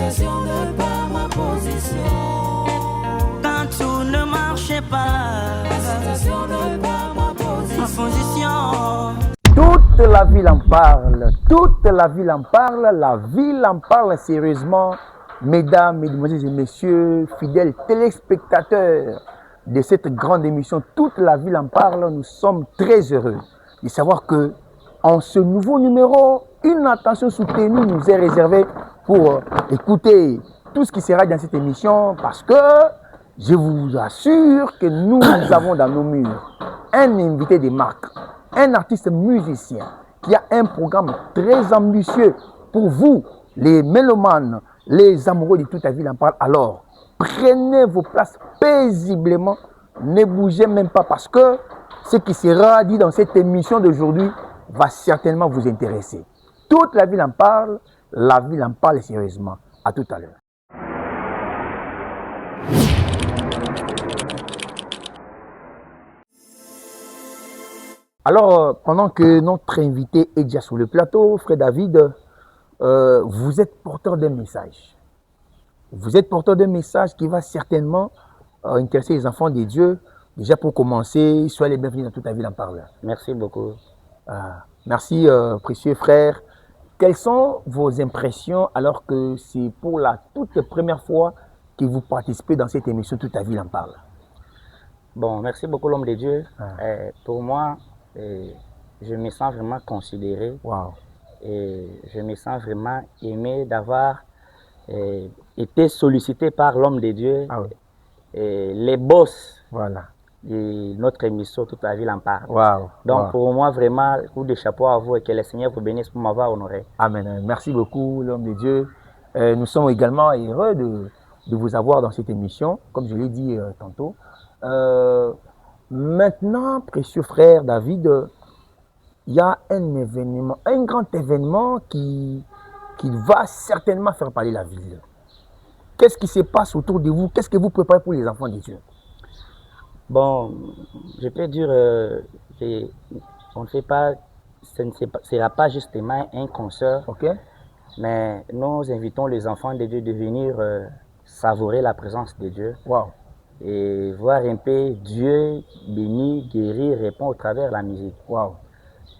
situation n'est pas ma position. Quand tout ne marchait pas, La situation n'est pas ma position. Toute la ville en parle, toute la ville en parle, la ville en parle sérieusement. Mesdames, mesdemoiselles et messieurs, fidèles téléspectateurs de cette grande émission, toute la ville en parle, nous sommes très heureux de savoir que en ce nouveau numéro, une attention soutenue nous est réservée pour écouter tout ce qui sera dans cette émission parce que je vous assure que nous avons dans nos murs un invité de marque, un artiste musicien qui a un programme très ambitieux pour vous, les mélomanes, les amoureux de toute la ville en parle. Alors, prenez vos places paisiblement, ne bougez même pas parce que ce qui sera dit dans cette émission d'aujourd'hui va certainement vous intéresser. Toute la ville en parle, la ville en parle sérieusement. À tout à l'heure. Alors, pendant que notre invité est déjà sur le plateau, frère David, vous êtes porteur d'un message. Vous êtes porteur d'un message qui va certainement intéresser les enfants de Dieu. Déjà pour commencer, soyez les bienvenus dans toute la ville en parle. Merci beaucoup. Merci, précieux frère. Quelles sont vos impressions alors que c'est pour la toute première fois que vous participez dans cette émission Toute la ville en parle? Bon, merci beaucoup l'homme de Dieu. Pour moi, je me sens vraiment considéré. Wow. Et je me sens vraiment aimé d'avoir été sollicité par l'homme de Dieu, les boss Voilà. de notre émission Toute la ville en parle. Wow. Donc pour moi, vraiment, coup de chapeau à vous et que le Seigneur vous bénisse pour m'avoir honoré. Amen. Merci beaucoup l'homme de Dieu. Nous sommes également heureux de vous avoir dans cette émission, comme je l'ai dit tantôt. Maintenant, précieux frère David, il y a un événement, un grand événement qui va certainement faire parler la ville. Qu'est-ce qui se passe autour de vous? Qu'est-ce que vous préparez pour les enfants de Dieu? Bon, je peux dire qu'on ne fait pas, ce ne sera pas justement un concert, mais nous invitons les enfants de Dieu de venir savourer la présence de Dieu. Wow. Et voir un peu Dieu bénir, guérir, répondre au travers de la musique. Wow.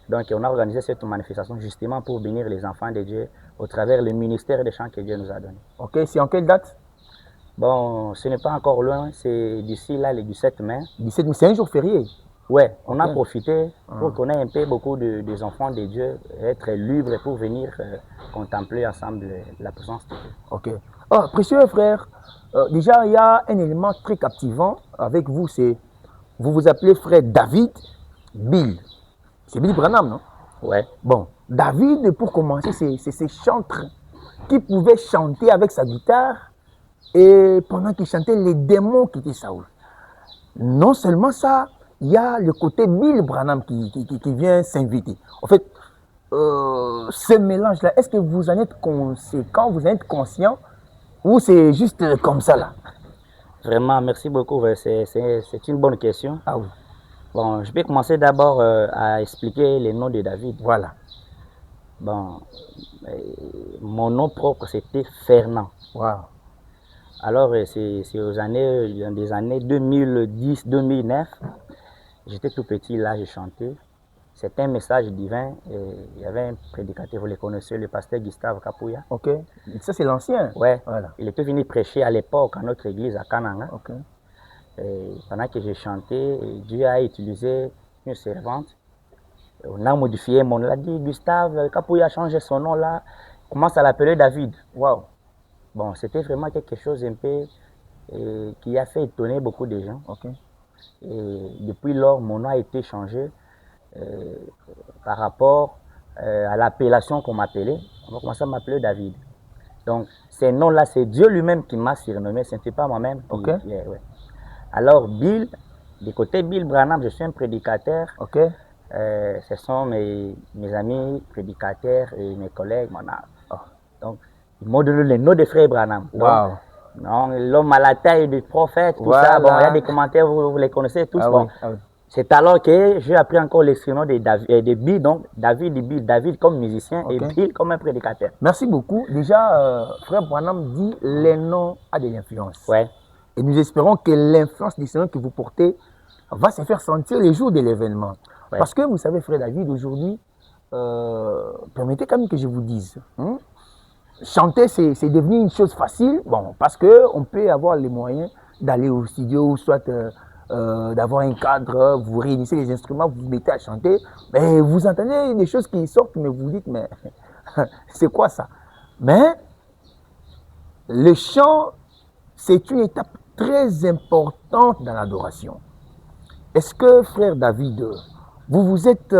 Donc on a organisé cette manifestation justement pour bénir les enfants de Dieu au travers le ministère des chants que Dieu nous a donné. Ok, c'est en quelle date? Bon, ce n'est pas encore loin, c'est d'ici là le 17 mai. 17 mai, c'est un jour férié? Ouais, on a profité pour qu'on ait un peu beaucoup des enfants de Dieu, être libres pour venir contempler ensemble la présence de Dieu. Ok. Oh, précieux frère, déjà il y a un élément très captivant avec vous, c'est vous vous appelez frère David Bill. C'est Bill Branham, non? Ouais. Bon, David, pour commencer, c'est ce chanteur qui pouvait chanter avec sa guitare et pendant qu'il chantait, les démons quittaient Saoul. Non seulement ça, il y a le côté Bill Branham qui vient s'inviter. En fait, ce mélange-là, est-ce que vous en êtes conséquent, vous en êtes conscient ou c'est juste comme ça là? Vraiment, merci beaucoup. C'est une bonne question. Ah oui. Bon, je vais commencer d'abord à expliquer les noms de David. Voilà. Bon, mon nom propre c'était Fernand. Wow. Alors c'est aux années, des années 2010-2009. J'étais tout petit là, j'ai chanté. C'était un message divin. Et il y avait un prédicateur, vous le connaissez, le pasteur Gustave Kapouya. Ok. Ça c'est l'ancien. Ouais. Voilà. Il était venu prêcher à l'époque à notre église à Kananga. Ok. Et pendant que j'ai chanté, Dieu a utilisé une servante. On a modifié mon nom. On a dit Gustave Kapouya a changé son nom là. Commence à l'appeler David. Wow. Bon, c'était vraiment quelque chose un peu qui a fait étonner beaucoup de gens. Ok. Et depuis lors, mon nom a été changé par rapport à l'appellation qu'on m'appelait. On va commencer à m'appeler David. Donc, ces noms-là, c'est Dieu lui-même qui m'a surnommé, ce n'était pas moi-même. Okay. Ouais. Alors, Bill, du côté Bill Branham, je suis un prédicateur. Okay. Ce sont mes amis prédicateurs et mes collègues. Donc, ils m'ont donné le nom de frère Branham. Wow. L'homme à la taille du prophète, tout ça. Bon, il y a des commentaires, vous les connaissez tous. Ah bon. oui. C'est alors que j'ai appris encore les surnoms de Bill, donc David comme musicien et Bill comme un prédicateur. Merci beaucoup. Déjà, frère Branham dit les noms a de l'influence. Ouais. Et nous espérons que l'influence des noms que vous portez va se faire sentir les jours de l'événement. Ouais. Parce que vous savez, frère David, aujourd'hui, permettez quand même que je vous dise, chanter, c'est devenu une chose facile, bon, parce qu'on peut avoir les moyens d'aller au studio, ou soit d'avoir un cadre, vous réunissez les instruments, vous vous mettez à chanter, mais vous entendez des choses qui sortent, mais vous dites, mais c'est quoi ça? Mais le chant, c'est une étape très importante dans l'adoration. Est-ce que, frère David, vous vous êtes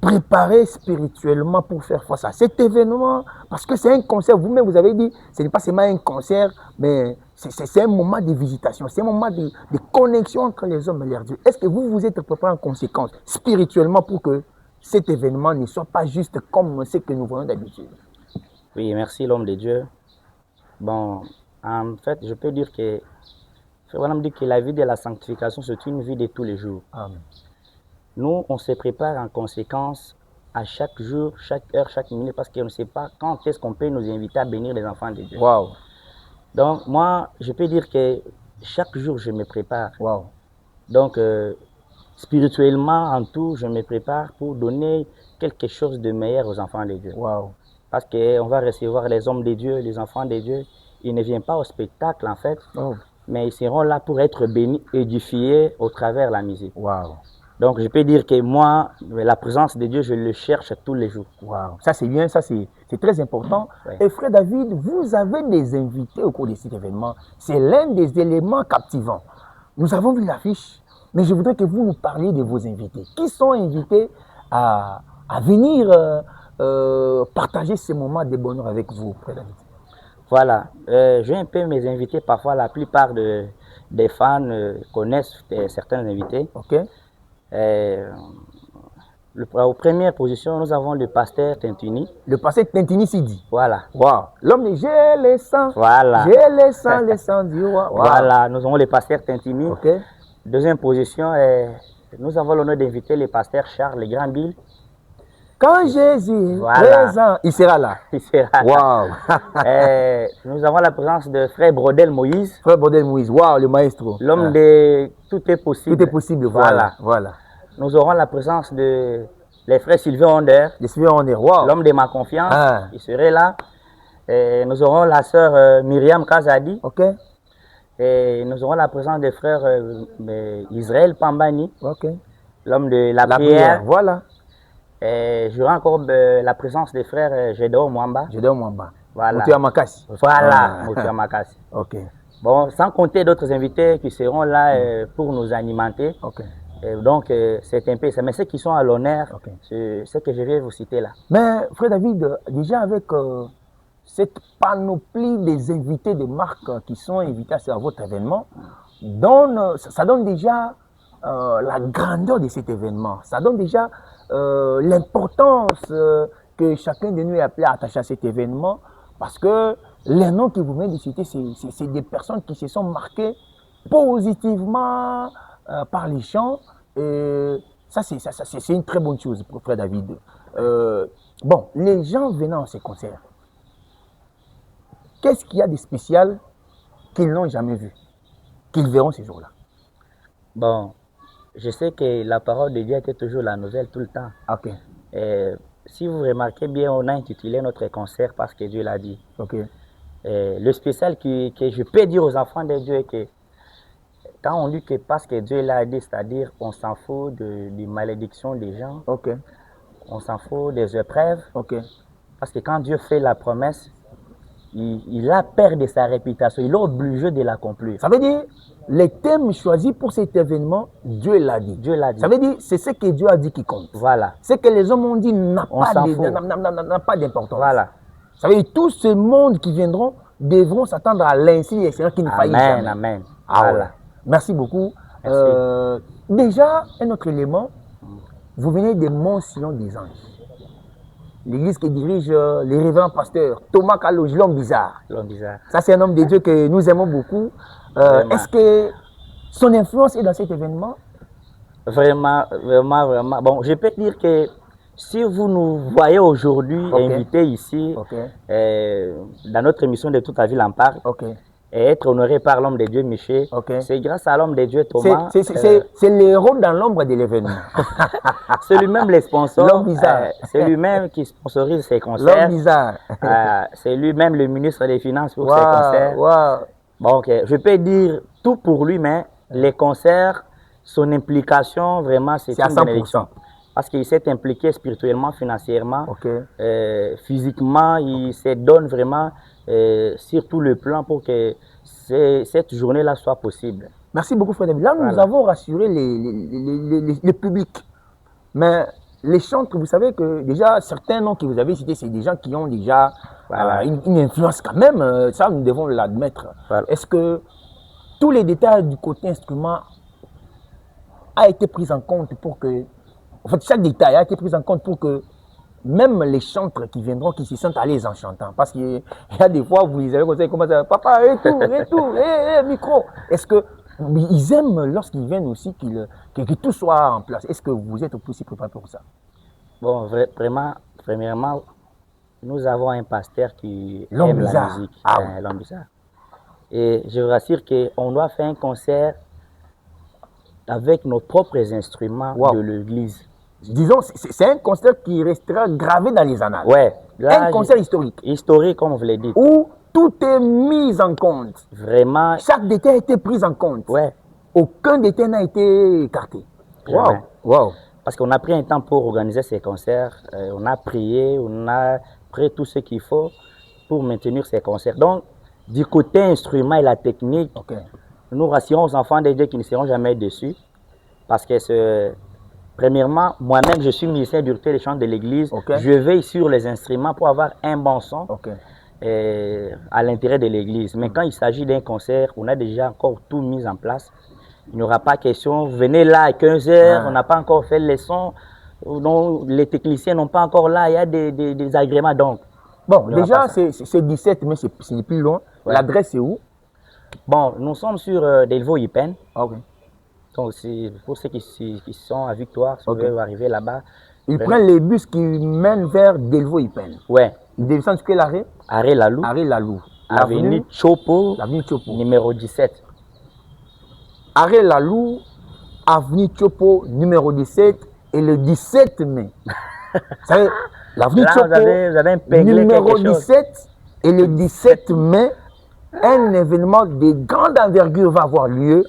préparé spirituellement pour faire face à cet événement? Parce que c'est un concert, vous-même vous avez dit, ce n'est pas seulement un concert, mais c'est un moment de visitation, c'est un moment de connexion entre les hommes et leur Dieu. Est-ce que vous vous êtes préparé en conséquence spirituellement pour que cet événement ne soit pas juste comme ce que nous voyons d'habitude? Oui, merci l'homme de Dieu. Bon, en fait, je peux dire que on me dit que la vie de la sanctification, c'est une vie de tous les jours. Amen. Nous, on se prépare en conséquence à chaque jour, chaque heure, chaque minute, parce qu'on ne sait pas quand est-ce qu'on peut nous inviter à bénir les enfants de Dieu. Wow. Donc, moi, je peux dire que chaque jour, je me prépare. Wow. Donc, spirituellement, en tout, je me prépare pour donner quelque chose de meilleur aux enfants de Dieu. Wow. Parce qu'on va recevoir les hommes de Dieu, les enfants de Dieu. Ils ne viennent pas au spectacle, en fait. Oh. Mais ils seront là pour être bénis, édifiés au travers de la musique. Wow. Donc, je peux dire que moi, la présence de Dieu, je le cherche tous les jours. Wow. Ça, c'est bien, ça, c'est très important. Ouais. Et frère David, vous avez des invités au cours de cet événement. C'est l'un des éléments captivants. Nous avons vu l'affiche, mais je voudrais que vous nous parliez de vos invités. Qui sont invités à venir partager ce moment de bonheur avec vous, frère David? Voilà, j'ai un peu mes invités, parfois la plupart des fans connaissent certains invités. Ok. Aux premières positions, nous avons le pasteur Tintini. Le pasteur Tintini Sidi. Voilà. Wow. L'homme de j'ai les sangs. Voilà. J'ai les sangs du roi. Wow. Voilà, nous avons le pasteur Tintini. Ok. Deuxième position, nous avons l'honneur d'inviter le pasteur Charles le Grand Bill. Quand Jésus voilà. présent, il sera là. Il sera wow. là. Nous avons la présence de frère Brodel Moïse. Frère Brodel Moïse, wow, le maestro. L'homme de Tout est possible. Tout est possible, voilà. Nous aurons la présence de les frères Sylvain Onder. Les Sylvain Onder, wow. L'homme de ma confiance, il serait là. Et nous aurons la sœur Myriam Kazadi. Ok. Et nous aurons la présence des frères Israël Pambani. Ok. L'homme de la prière. Voilà. Et j'aurai encore la présence des frères Gédéon Mwamba. Gédéon Mwamba. Voilà. Moutia Makassi. Voilà, Moutia Makassi. Ok. Bon, sans compter d'autres invités qui seront là pour nous alimenter. Ok. Et donc, c'est un peu ça. Mais ceux qui sont à l'honneur, c'est ce que je vais vous citer là. Mais, frère David, déjà avec cette panoplie des invités de marque qui sont invités à votre événement, ça donne déjà la grandeur de cet événement. Ça donne déjà l'importance que chacun de nous est appelé à attacher à cet événement, parce que les noms que vous venez de citer, c'est des personnes qui se sont marquées positivement par les chants. Et ça, c'est une très bonne chose pour frère David. Bon, les gens venant à ces concerts, qu'est-ce qu'il y a de spécial qu'ils n'ont jamais vu, qu'ils verront ces jours-là? Bon, je sais que la parole de Dieu était toujours la nouvelle tout le temps. Ok. Si vous remarquez bien, on a intitulé notre concert parce que Dieu l'a dit. Ok. Le spécial que je peux dire aux enfants de Dieu est que quand on dit que parce que Dieu l'a dit, c'est-à-dire on s'en fout des malédictions des gens. Ok. On s'en fout des épreuves. Ok. Parce que quand Dieu fait la promesse, il a peur de sa réputation, il est obligé de l'accomplir. Ça veut dire, les thèmes choisis pour cet événement, Dieu l'a dit. Dieu l'a dit. Ça veut dire, c'est ce que Dieu a dit qui compte. Voilà. Ce que les hommes ont dit n'a pas d'importance. Voilà. Ça veut dire, tout ce monde qui viendront devront s'attendre à l'insigne et Seigneur qui ne faillit jamais. Amen. Voilà. Ouais. Merci beaucoup. Merci. Déjà, un autre élément, vous venez des Mont-Sillon des Anges. L'église qui dirige les révérends pasteurs Thomas Kaloge, l'homme bizarre. L'homme bizarre. Ça, c'est un homme de Dieu que nous aimons beaucoup. Est-ce que son influence est dans cet événement? Vraiment, vraiment, vraiment. Bon, je peux dire que si vous nous voyez aujourd'hui invités ici, dans notre émission de Toute la ville en parle, et être honoré par l'homme de Dieu, Michel, c'est grâce à l'homme de Dieu, Thomas. C'est l'héros dans l'ombre de l'événement. C'est lui-même le sponsor. L'homme bizarre. C'est lui-même qui sponsorise ses concerts. L'homme bizarre. C'est lui-même le ministre des Finances pour ses concerts. Bon, je peux dire tout pour lui, mais les concerts, son implication, vraiment, c'est une bénédiction. Parce qu'il s'est impliqué spirituellement, financièrement, physiquement, il se donne vraiment sur tout le plan pour que cette journée-là soit possible. Merci beaucoup, Frère David. Là, nous avons rassuré le public. Mais les chantres, vous savez que déjà, certains noms que vous avez cités, c'est des gens qui ont déjà une influence quand même. Ça, nous devons l'admettre. Est-ce que tous les détails du côté instrument a été pris en compte pour que... En fait, chaque détail a été pris en compte pour que même les chantres qui viendront, qui se sentent à l'aise en chantant. Parce qu'il y a des fois, vous les avez conseillé, comment ça, papa, micro. Est-ce qu'ils aiment lorsqu'ils viennent aussi que tout soit en place? Est-ce que vous êtes aussi préparé pour ça? Bon, vraiment, premièrement, nous avons un pasteur qui aime la musique. L'homme bizarre. Et je vous rassure qu'on doit faire un concert avec nos propres instruments de l'église. Disons, c'est un concert qui restera gravé dans les annales. Là, un concert historique. Historique, comme vous l'avez dit. Où tout est mis en compte. Vraiment. Chaque détail a été pris en compte. Aucun détail n'a été écarté. Wow. Parce qu'on a pris un temps pour organiser ces concerts. On a prié, on a pris tout ce qu'il faut pour maintenir ces concerts. Donc, du côté instrument et la technique, nous rassurons aux enfants de Dieu qui ne seront jamais déçus. Parce que premièrement, moi-même, je suis musicien d'unité des chants de l'église. Je veille sur les instruments pour avoir un bon son à l'intérieur de l'église. Mais quand il s'agit d'un concert, on a déjà encore tout mis en place. Il n'y aura pas question, venez là à 15 h, on n'a pas encore fait les sons, les techniciens n'ont pas encore là, il y a des agréments. Donc, bon, déjà, c'est 17, mais c'est plus loin. L'adresse, c'est où? Bon, nous sommes sur Delvaux Ipen. Donc, pour ceux qui sont à Victoire, si vous veulent arriver là-bas. Ils prennent les bus qui mènent vers Delvaux Ipen. Ils descendent sur quel arrêt? Arrêt Lalou. Arrêt Lalou. Avenue Chopo, numéro 17. Arrêt Lalou, avenue Chopo, numéro 17. Et le 17 mai. Vous savez, l'avenue Chopo, numéro 17. Et le 17 mai, un événement de grande envergure va avoir lieu.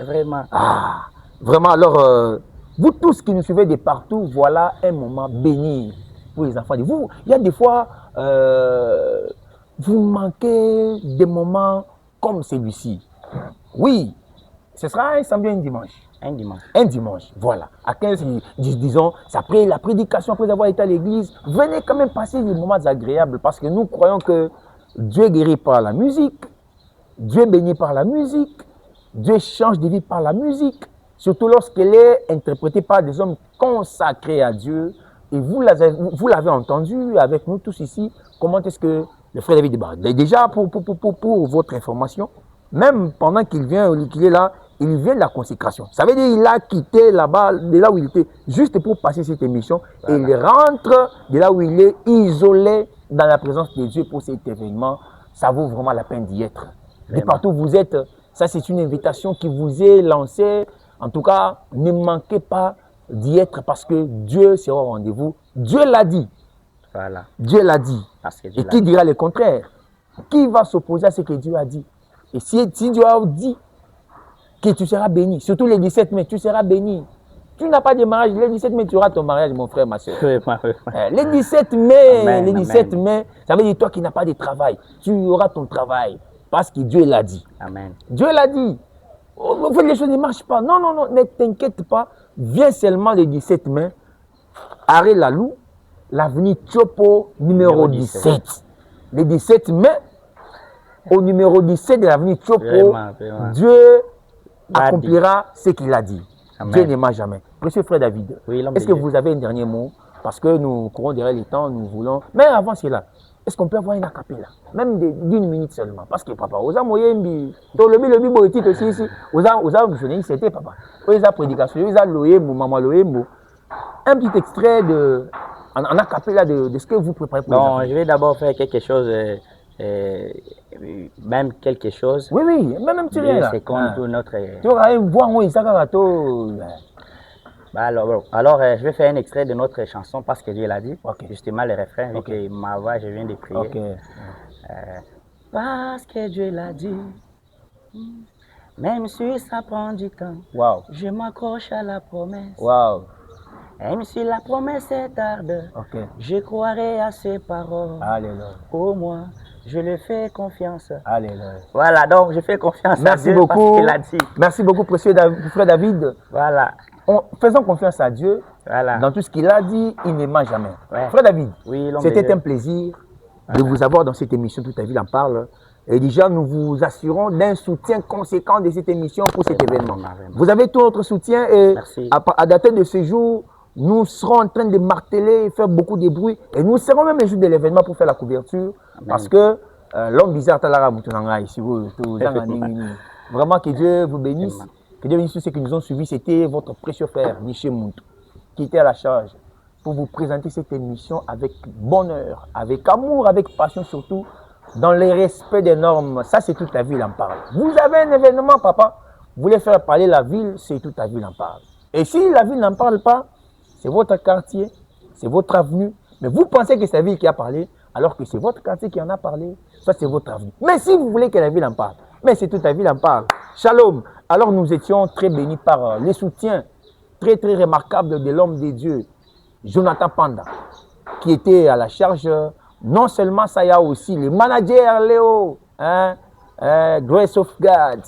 Vraiment, alors, vous tous qui nous suivez de partout, voilà un moment béni pour les enfants. Vous, il y a des fois, vous manquez des moments comme celui-ci. Oui, ce sera un samedi, un dimanche. Un dimanche, voilà. À 15, disons, après la prédication, après avoir été à l'église, venez quand même passer des moments agréables parce que nous croyons que Dieu est guéri par la musique, Dieu est béni par la musique, Dieu change de vie par la musique. Surtout lorsqu'elle est interprétée par des hommes consacrés à Dieu. Et vous l'avez entendu avec nous tous ici. Comment est-ce que le frère David débat? Déjà, pour votre information, même pendant qu'il est là, il vient de la consécration. Ça veut dire qu'il a quitté là-bas, de là où il était, juste pour passer cette émission. Et il rentre de là où il est, isolé dans la présence de Dieu pour cet événement. Ça vaut vraiment la peine d'y être. De partout où vous êtes, ça c'est une invitation qui vous est lancée. En tout cas, ne manquez pas d'y être parce que Dieu sera au rendez-vous. Dieu l'a dit. Dieu l'a dit. Et qui dira le contraire? Qui va s'opposer à ce que Dieu a dit? Et si Dieu a dit que tu seras béni, surtout le 17 mai, tu seras béni. Tu n'as pas de mariage, le 17 mai, tu auras ton mariage, mon frère, ma soeur. Le 17 mai, mai, ça veut dire toi qui n'as pas de travail, tu auras ton travail parce que Dieu l'a dit. Dieu l'a dit. En fait, les choses ne marchent pas. Non, ne t'inquiète pas. Viens seulement le 17 mai. Arrêt Lalou, l'avenue Chopo, numéro 17. Le 17 mai, au numéro 17 de l'avenue Chopo, Dieu accomplira ce qu'il a dit. Dieu ne ment jamais. Précieux frère David, est-ce que vous avez un dernier mot? Parce que nous courons derrière le temps, nous voulons. Mais avant cela, est-ce qu'on peut avoir une acapella, même d'une minute seulement? Parce que papa, aux amoyembi, dans le boitit aussi ici, aux amoyembi, c'était papa. Aux prédication, aux loyembo, maman loyembo. Un petit extrait de, en acapella de ce que vous préparez pour Bon, je vais d'abord faire quelque chose, même quelque chose. Oui, oui, même tu rien là. C'est comme pour notre. Tu vas voir moi, ça va tout. Alors, je vais faire un extrait de notre chanson parce que Dieu l'a dit. Okay. Justement, le refrain, vu Okay. que ma voix, je viens de prier. Okay. Parce que Dieu l'a dit, même si ça prend du temps, wow. Je m'accroche à la promesse. Wow. Même si la promesse est tarde, okay. Je croirai à ses paroles. Alléluia. Au moins, je lui fais confiance. Alléluia. Voilà, donc je fais confiance Merci à Dieu beaucoup. parce qu'il a dit. Merci beaucoup, précieux frère David. Voilà. Faisons confiance à Dieu. Voilà. Dans tout ce qu'il a dit, il ne ment jamais. Ouais. Frère David, oui, c'était un plaisir de vous avoir dans cette émission Toute ta ville en parle. Et déjà, nous vous assurons d'un soutien conséquent de cette émission pour cet événement. Vous avez tout notre soutien et à dater de ce jour, nous serons en train de marteler et faire beaucoup de bruit. Et nous serons même les jours de l'événement pour faire la couverture. Amen. Parce que l'homme bizarre, ici, vraiment que Dieu vous bénisse. Que Dieu bénisse tous ceux qui nous ont suivis. C'était votre précieux frère, Michel Moutou, qui était à la charge pour vous présenter cette émission avec bonheur, avec amour, avec passion surtout, dans le respect des normes. Ça, c'est toute la ville en parle. Vous avez un événement, papa, vous voulez faire parler la ville, c'est toute la ville en parle. Et si la ville n'en parle pas, c'est votre quartier, c'est votre avenue, mais vous pensez que c'est la ville qui a parlé, alors que c'est votre quartier qui en a parlé, ça c'est votre avenue. Mais si vous voulez que la ville en parle, mais c'est toute la ville en parle. Shalom. Alors nous étions très bénis par les soutiens très très remarquables de l'homme de Dieu, Jonathan Panda, qui était à la charge, non seulement ça, il y a aussi le manager Léo, Grace of God.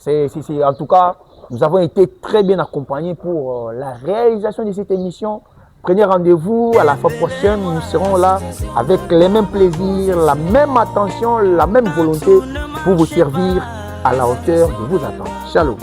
En tout cas, nous avons été très bien accompagnés pour la réalisation de cette émission. Prenez rendez-vous à la fois prochaine, nous serons là avec les mêmes plaisirs, la même attention, la même volonté pour vous servir à la hauteur de vos attentes. Shalom.